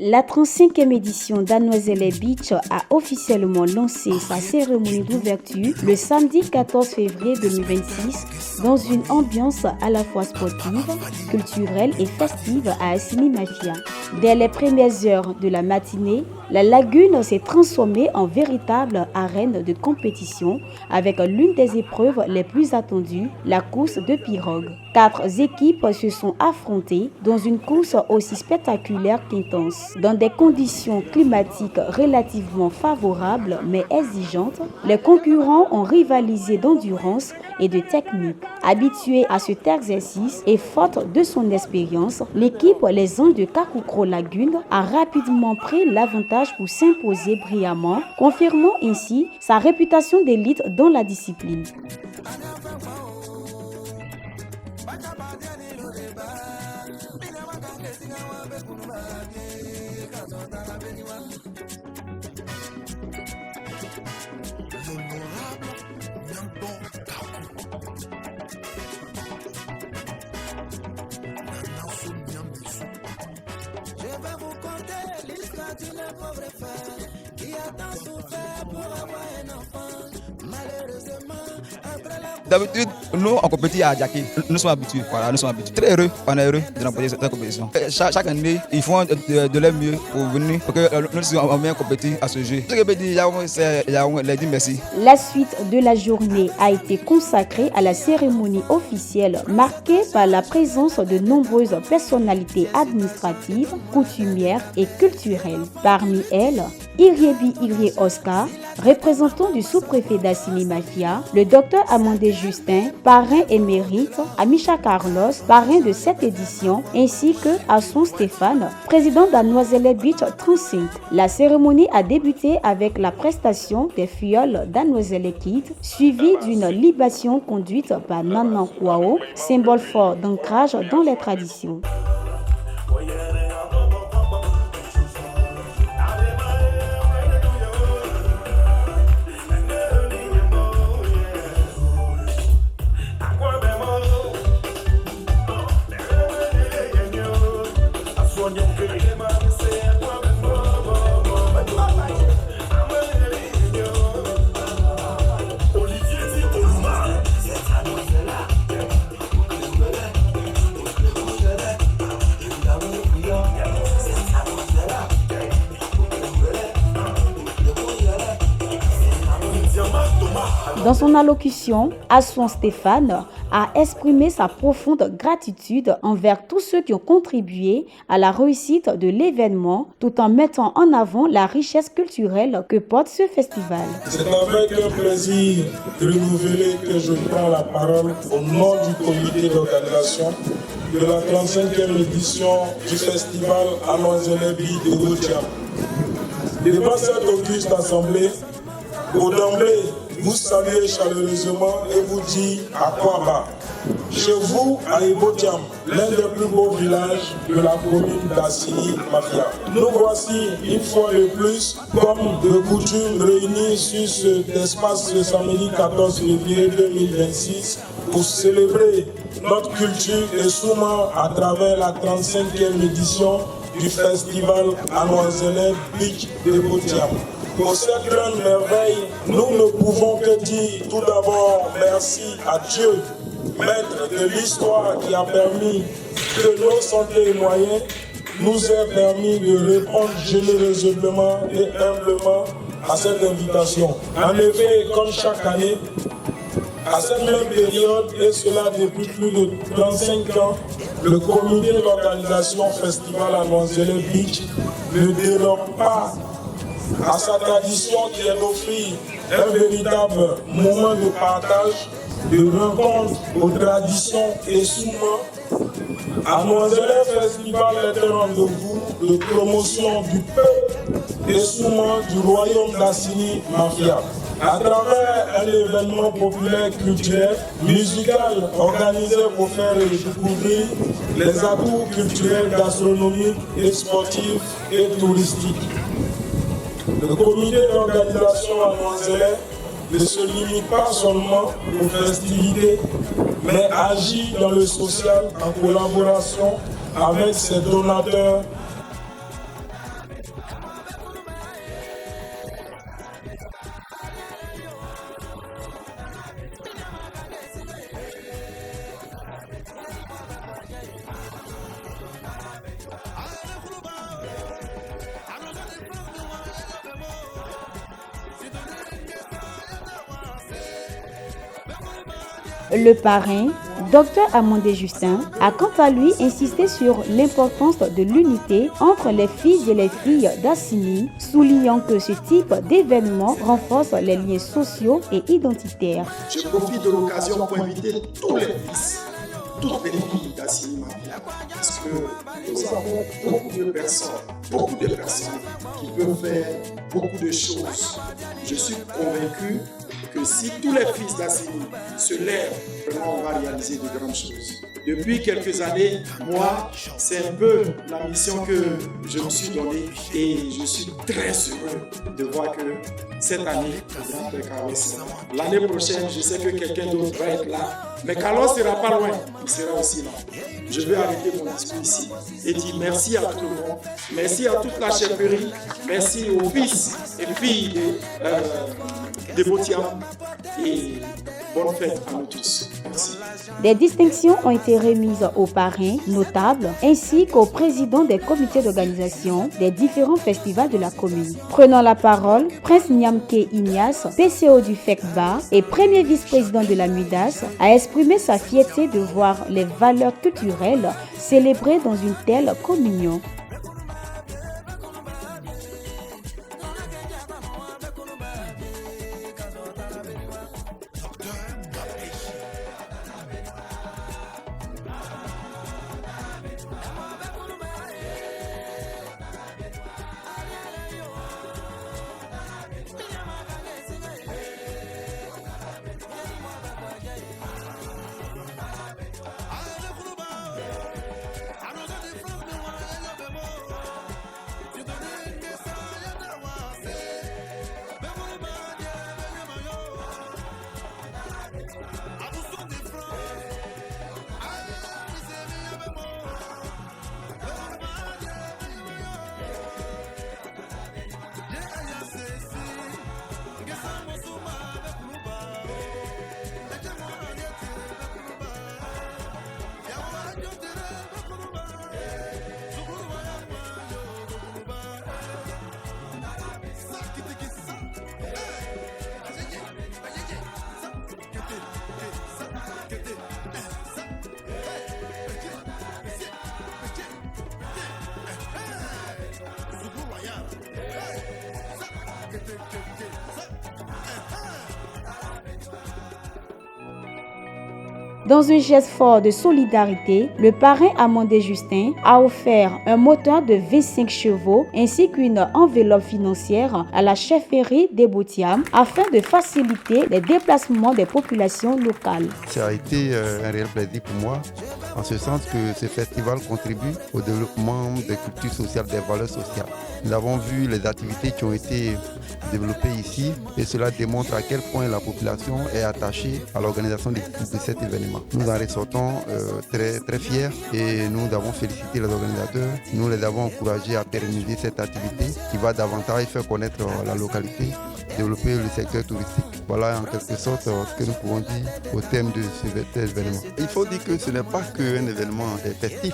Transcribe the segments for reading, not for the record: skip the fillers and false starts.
La 35e édition d'Anoiselle Beach a officiellement lancé sa cérémonie d'ouverture le samedi 14 février 2026 dans une ambiance à la fois sportive, culturelle et festive à Assini Mafia. Dès les premières heures de la matinée, la lagune s'est transformée en véritable arène de compétition avec l'une des épreuves les plus attendues, la course de pirogue. 4 équipes se sont affrontées dans une course aussi spectaculaire qu'intense. Dans des conditions climatiques relativement favorables mais exigeantes, les concurrents ont rivalisé d'endurance et de technique. Habituée à cet exercice et forte de son expérience, l'équipe Les Anges de Kakukro Lagune a rapidement pris l'avantage pour s'imposer brillamment, confirmant ainsi sa réputation d'élite dans la discipline. Je vais vous conter l'histoire d'une pauvre femme qui a tant souffert pour avoir un enfant. Malheureusement, après la... D'habitude, nous, on compétit à Djaki. Nous sommes habitués. Voilà, nous sommes habitués. Très heureux, on est heureux de remporter cette compétition. Chaque année, ils font de leur mieux pour venir, pour que nous soyons bien compétir à ce jeu. Ce que je peux dire, c'est leur dire merci. La suite de la journée a été consacrée à la cérémonie officielle, marquée par la présence de nombreuses personnalités administratives, coutumières et culturelles. Parmi elles, Iriebi Irie Oscar, représentant du sous-préfet d'Assini Mafia, le docteur Amandé Justin, parrain émérite, Amisha Carlos, parrain de cette édition, ainsi que Asson Stéphane, président d'Anoiselle Beach 35. La cérémonie a débuté avec la prestation des fioles d'Anoiselle Kid, suivie d'une libation conduite par Nanan Kwao, symbole fort d'ancrage dans les traditions. Dans son allocution, Asson Stéphane a exprimé sa profonde gratitude envers tous ceux qui ont contribué à la réussite de l'événement, tout en mettant en avant la richesse culturelle que porte ce festival. C'est avec un plaisir renouvelé que je prends la parole au nom du comité d'organisation de la 35e édition du festival Anoiselle Beach de Botiam. Devant cette auguste assemblée, pour d'emblée, vous saluer chaleureusement et vous dire à quoi bas. Chez vous, à Ebotiam, l'un des plus beaux villages de la commune d'Assini Mafia. Nous voici une fois de plus, comme de coutume, réunis sur cet espace le samedi 14 février 2026 pour célébrer notre culture et souvent à travers la 35e édition du festival Anoiselle Beach de Botiam. Pour cette grande merveille, nous ne pouvons que dire tout d'abord merci à Dieu, maître de l'histoire qui a permis que nos santé et moyens nous aient permis de répondre généreusement et humblement à cette invitation. En effet, comme chaque année, à cette même période, et cela depuis plus de 35 ans, le comité d'organisation Festival Anoiselle Beach ne déroge pas à sa tradition qui est d'offrir un véritable moment de partage, de rencontre aux traditions et souvent, Anoiselle Festival est un rendez-vous de promotion du peuple et souvent du royaume d'Assini Mafia. À travers un événement populaire, culturel, musical, organisé pour faire découvrir les atouts culturels, gastronomiques et sportifs et touristiques. Le comité d'organisation Anoiselle ne se limite pas seulement aux festivités, mais agit dans le social en collaboration avec ses donateurs. Le parrain, Dr Amandé Justin, a quant à lui insisté sur l'importance de l'unité entre les fils et les filles d'Assini, soulignant que ce type d'événement renforce les liens sociaux et identitaires. Je profite de l'occasion pour inviter tous les fils, toutes les filles d'Assini Mabila, parce que nous avons beaucoup de personnes qui peuvent faire beaucoup de choses. Je suis convaincu que si tous les fils d'Assini se lèvent, vraiment on va réaliser de grandes choses. Depuis quelques années, moi, c'est un peu la mission que je me suis donnée et je suis très heureux de voir que cette année, le Grand Prix Carlos sera là. L'année prochaine, je sais que quelqu'un d'autre va être là, mais Carlos ne sera pas loin, il sera aussi là. Je vais arrêter mon discours ici et dire merci à tout le monde, merci à toute la chefferie, merci aux fils et filles de Botiam et bonne fête à nous tous. Merci. Des distinctions ont été remises aux parrains notables ainsi qu'aux présidents des comités d'organisation des différents festivals de la commune. Prenant la parole, Prince Niamke Ignace, PCO du FECBA et premier vice-président de la MUDAS, a exprimé sa fierté de voir les valeurs culturelles célébrées dans une telle communion. Dans un geste fort de solidarité, le parrain Amandé Justin a offert un moteur de 25 chevaux ainsi qu'une enveloppe financière à la chefferie des Botiam afin de faciliter les déplacements des populations locales. Ça a été un réel plaisir pour moi, en ce sens que ce festival contribue au développement des cultures sociales, des valeurs sociales. Nous avons vu les activités qui ont été développées ici et cela démontre à quel point la population est attachée à l'organisation de cet événement. Nous en ressortons très fiers et nous avons félicité les organisateurs. Nous les avons encouragés à pérenniser cette activité qui va davantage faire connaître la localité, développer le secteur touristique. Voilà en quelque sorte ce que nous pouvons dire au thème de cet événement. Il faut dire que ce n'est pas qu'un événement festif.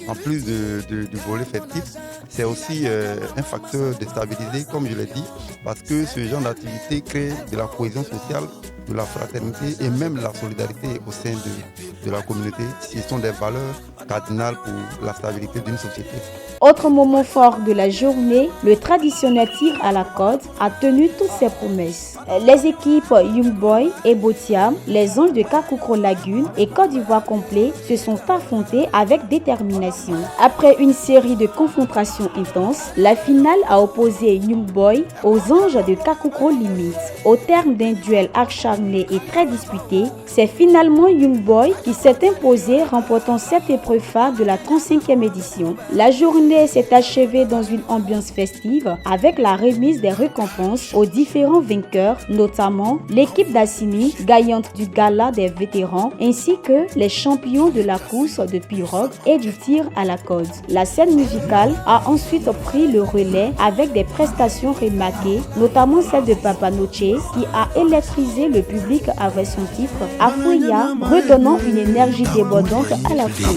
En plus du volet festif, c'est aussi un facteur de stabilité, comme je l'ai dit, parce que ce genre d'activité crée de la cohésion sociale, de la fraternité et même la solidarité au sein de la communauté. Ce sont des valeurs cardinales pour la stabilité d'une société. Autre moment fort de la journée, le traditionnel tir à la corde a tenu toutes ses promesses. Les équipes Young Boy et Botiam, les Anges de Kakoukou Lagune et Côte d'Ivoire complet se sont affrontés avec détermination. Après une série de confrontations intenses, la finale a opposé Young Boy aux Anges de Kakoukou Limite. Au terme d'un duel acharné acharnée et très disputée, c'est finalement Young Boy qui s'est imposé, remportant cette épreuve phare de la 35e édition. La journée s'est achevée dans une ambiance festive avec la remise des récompenses aux différents vainqueurs, notamment l'équipe d'Assini, gagnante du gala des vétérans, ainsi que les champions de la course de pirogue et du tir à la corde. La scène musicale a ensuite pris le relais avec des prestations remarquées, notamment celle de Papa Noche qui a électrisé le public avec son titre Afouya, redonnant une énergie débordante à la foule.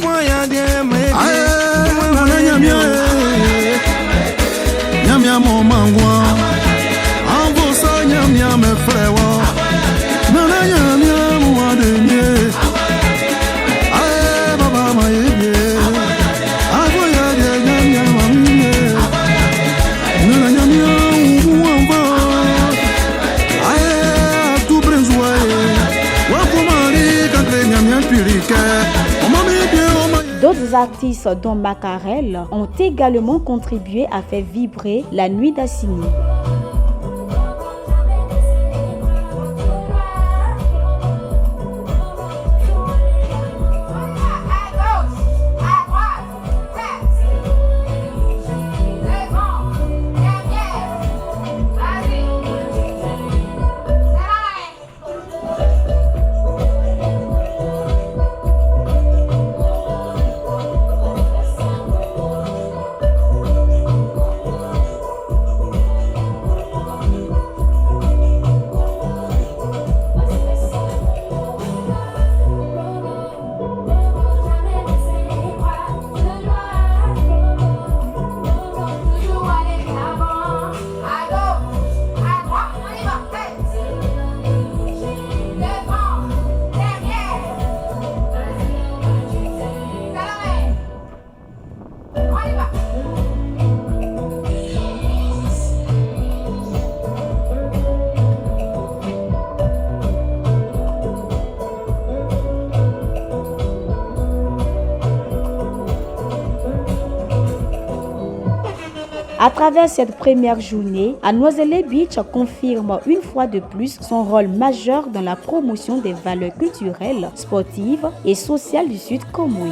D'autres artistes, dont Macarel, ont également contribué à faire vibrer la nuit d'Assini. À travers cette première journée, Anoiselle Beach confirme une fois de plus son rôle majeur dans la promotion des valeurs culturelles, sportives et sociales du Sud Comoé.